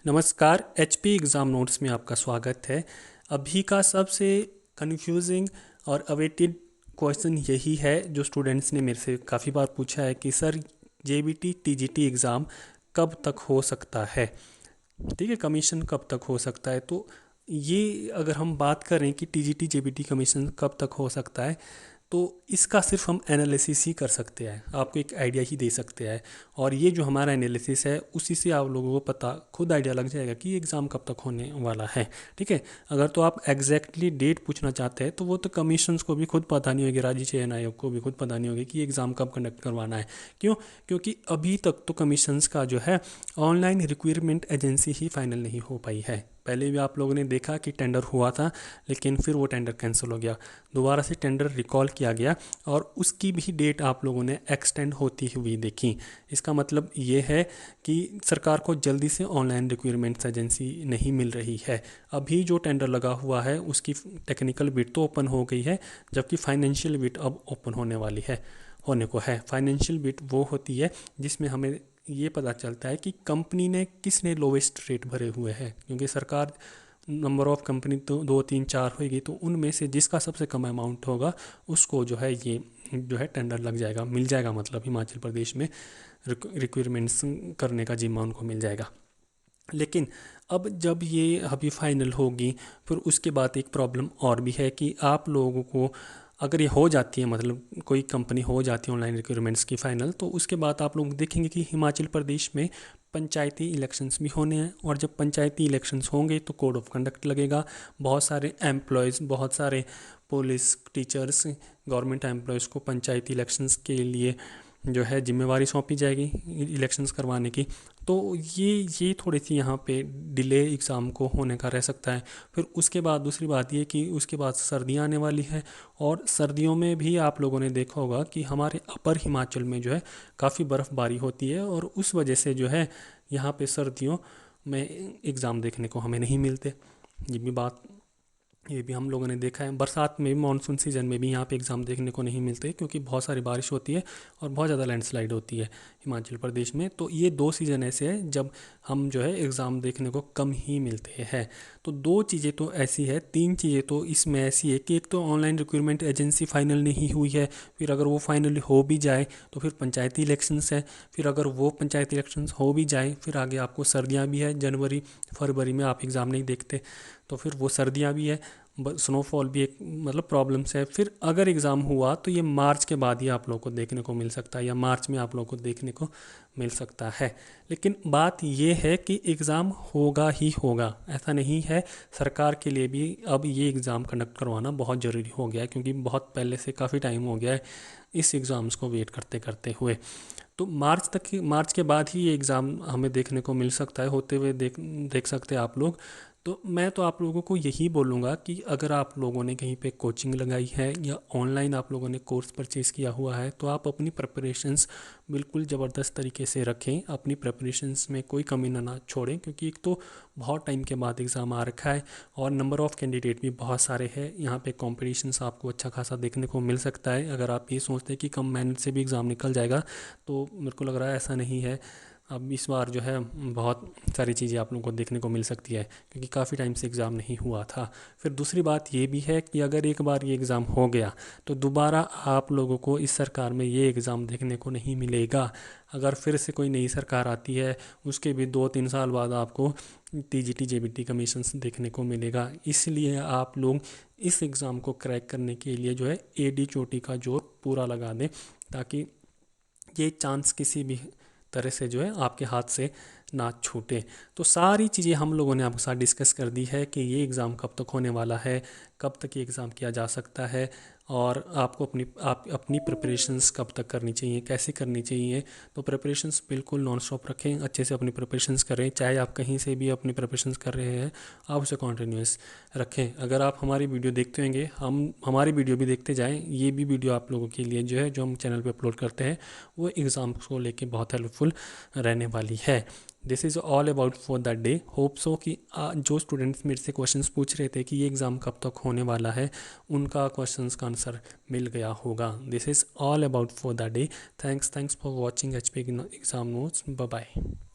नमस्कार, HP exam notes में आपका स्वागत है। अभी का सबसे कन्फ्यूजिंग और अवेटेड क्वेश्चन यही है जो स्टूडेंट्स ने मेरे से काफ़ी बार पूछा है कि सर जेबीटी टीजीटी एग्ज़ाम कब तक हो सकता है। ठीक है, कमीशन कब तक हो सकता है। तो ये अगर हम बात करें कि टीजीटी जेबीटी कमीशन कब तक हो सकता है, तो इसका सिर्फ हम एनालिसिस ही कर सकते हैं, आपको एक आइडिया ही दे सकते हैं। और ये जो हमारा एनालिसिस है उसी से आप लोगों को पता खुद आइडिया लग जाएगा कि एग्ज़ाम कब तक होने वाला है। ठीक है, अगर तो आप एग्जैक्टली डेट पूछना चाहते हैं तो वो तो कमीशंस को भी खुद पता नहीं होगी, राज्य चयन आयोग को भी खुद पता नहीं होगी कि एग्ज़ाम कब कंडक्ट करवाना है। क्यों? क्योंकि अभी तक तो कमीशंस का जो है ऑनलाइन रिक्वायरमेंट एजेंसी ही फाइनल नहीं हो पाई है। पहले भी आप लोगों ने देखा कि टेंडर हुआ था, लेकिन फिर वो टेंडर कैंसिल हो गया, दोबारा से टेंडर रिकॉल किया गया और उसकी भी डेट आप लोगों ने एक्सटेंड होती हुई देखी। इसका मतलब ये है कि सरकार को जल्दी से ऑनलाइन रिक्वायरमेंट्स एजेंसी नहीं मिल रही है। अभी जो टेंडर लगा हुआ है उसकी टेक्निकल बिड तो ओपन हो गई है, जबकि फाइनेंशियल बिड अब ओपन होने को है। फाइनेंशियल बिड वो होती है जिसमें हमें ये पता चलता है कि कंपनी ने किसने लोवेस्ट रेट भरे हुए हैं, क्योंकि सरकार नंबर ऑफ़ कंपनी तो 2 3 4 होगी, तो उनमें से जिसका सबसे कम अमाउंट होगा उसको जो है ये जो है टेंडर लग जाएगा, मिल जाएगा। मतलब हिमाचल प्रदेश में रिक्वायरमेंट्स करने का जिम्मा उनको मिल जाएगा। लेकिन अब जब ये अभी फाइनल होगी, फिर उसके बाद एक प्रॉब्लम और भी है कि आप लोगों को अगर ये हो जाती है, मतलब कोई कंपनी हो जाती है ऑनलाइन रिक्वायरमेंट्स की फ़ाइनल, तो उसके बाद आप लोग देखेंगे कि हिमाचल प्रदेश में पंचायती इलेक्शंस भी होने हैं। और जब पंचायती इलेक्शंस होंगे तो कोड ऑफ कंडक्ट लगेगा। बहुत सारे एम्प्लॉयज़, बहुत सारे पुलिस, टीचर्स, गवर्नमेंट एम्प्लॉयज़ को पंचायती इलेक्शंस के लिए जो है जिम्मेवारी सौंपी जाएगी इलेक्शंस करवाने की। तो ये थोड़ी सी यहाँ पे डिले एग्ज़ाम को होने का रह सकता है। फिर उसके बाद दूसरी बात ये कि उसके बाद सर्दियाँ आने वाली है, और सर्दियों में भी आप लोगों ने देखा होगा कि हमारे अपर हिमाचल में जो है काफ़ी बर्फ़बारी होती है, और उस वजह से जो है यहाँ पे सर्दियों में एग्ज़ाम देखने को हमें नहीं मिलते। ये भी हम लोगों ने देखा है। बरसात में भी, मानसून सीज़न में भी यहाँ पे एग्ज़ाम देखने को नहीं मिलते, क्योंकि बहुत सारी बारिश होती है और बहुत ज़्यादा लैंडस्लाइड होती है हिमाचल प्रदेश में। तो ये 2 सीज़न ऐसे हैं जब हम जो है एग्ज़ाम देखने को कम ही मिलते हैं। तो 2 चीज़ें तो ऐसी है, 3 चीज़ें तो इसमें ऐसी है कि एक तो ऑनलाइन रिक्रूटमेंट एजेंसी फाइनल नहीं हुई है। फिर अगर वो फाइनल हो भी जाए तो फिर पंचायती इलेक्शंस है। फिर अगर वो पंचायती इलेक्शंस हो भी जाए, फिर आगे आपको सर्दियाँ भी है, जनवरी फरवरी में आप एग्ज़ाम नहीं देखते, तो फिर वो सर्दियाँ भी है, स्नोफॉल भी एक मतलब प्रॉब्लम्स है। फिर अगर एग्ज़ाम हुआ तो ये मार्च के बाद ही आप लोगों को देखने को मिल सकता है, या मार्च में आप लोगों को देखने को मिल सकता है। लेकिन बात ये है कि एग्ज़ाम होगा ही होगा, ऐसा नहीं है। सरकार के लिए भी अब ये एग्ज़ाम कंडक्ट करवाना बहुत ज़रूरी हो गया है, क्योंकि बहुत पहले से काफ़ी टाइम हो गया है इस एग्ज़ाम्स को वेट करते करते हुए। तो मार्च के बाद ही ये एग्ज़ाम हमें देखने को मिल सकता है, होते हुए देख सकते हैं आप लोग। तो मैं तो आप लोगों को यही बोलूँगा कि अगर आप लोगों ने कहीं पे कोचिंग लगाई है या ऑनलाइन आप लोगों ने कोर्स परचेज़ किया हुआ है, तो आप अपनी प्रिपरेशंस बिल्कुल ज़बरदस्त तरीके से रखें, अपनी प्रिपरेशंस में कोई कमी ना छोड़ें। क्योंकि एक तो बहुत टाइम के बाद एग्ज़ाम आ रखा है और नंबर ऑफ़ कैंडिडेट भी बहुत सारे हैं। यहाँ पे कॉम्पिटिशन्स आपको अच्छा खासा देखने को मिल सकता है। अगर आप ये सोचते हैं कि कम मेहनत से भी एग्ज़ाम निकल जाएगा, तो मेरे को लग रहा है ऐसा नहीं है। अब इस बार जो है बहुत सारी चीज़ें आप लोगों को देखने को मिल सकती है, क्योंकि काफ़ी टाइम से एग्ज़ाम नहीं हुआ था। फिर दूसरी बात ये भी है कि अगर एक बार ये एग्ज़ाम हो गया तो दोबारा आप लोगों को इस सरकार में ये एग्ज़ाम देखने को नहीं मिलेगा। अगर फिर से कोई नई सरकार आती है, उसके भी 2 3 साल बाद आपको टीजीटी जेबीटी कमीशंस देखने को मिलेगा। इसलिए आप लोग इस एग्ज़ाम को क्रैक करने के लिए जो है एडी चोटी का जोर पूरा लगा दें, ताकि ये चांस किसी भी तरह से जो है आपके हाथ से ना छूटे। तो सारी चीज़ें हम लोगों ने आपके साथ डिस्कस कर दी है कि ये एग्ज़ाम कब तक होने वाला है, कब तक ये एग्ज़ाम किया जा सकता है, और आपको अपनी प्रिपरेशंस कब तक करनी चाहिए, कैसे करनी चाहिए। तो प्रिपरेशंस बिल्कुल नॉन स्टॉप रखें, अच्छे से अपनी प्रिपरेशंस करें। चाहे आप कहीं से भी अपनी प्रिपरेशंस कर रहे हैं, आप उसे कॉन्टिन्यूस रखें। अगर आप हमारी वीडियो देखते होंगे, हम हमारी वीडियो भी देखते जाएं। ये भी वीडियो आप लोगों के लिए जो है, जो हम चैनल पे अपलोड करते हैं, वो एग्ज़ाम्स को लेके बहुत हेल्पफुल रहने वाली है। This is all about for that day. Hope so कि जो स्टूडेंट्स मेरे से क्वेश्चंस पूछ रहे थे कि ये एग्ज़ाम कब तक होने वाला है, उनका क्वेश्चंस का आंसर मिल गया होगा। This is all about for that day. Thanks for watching HP exam notes. Bye bye.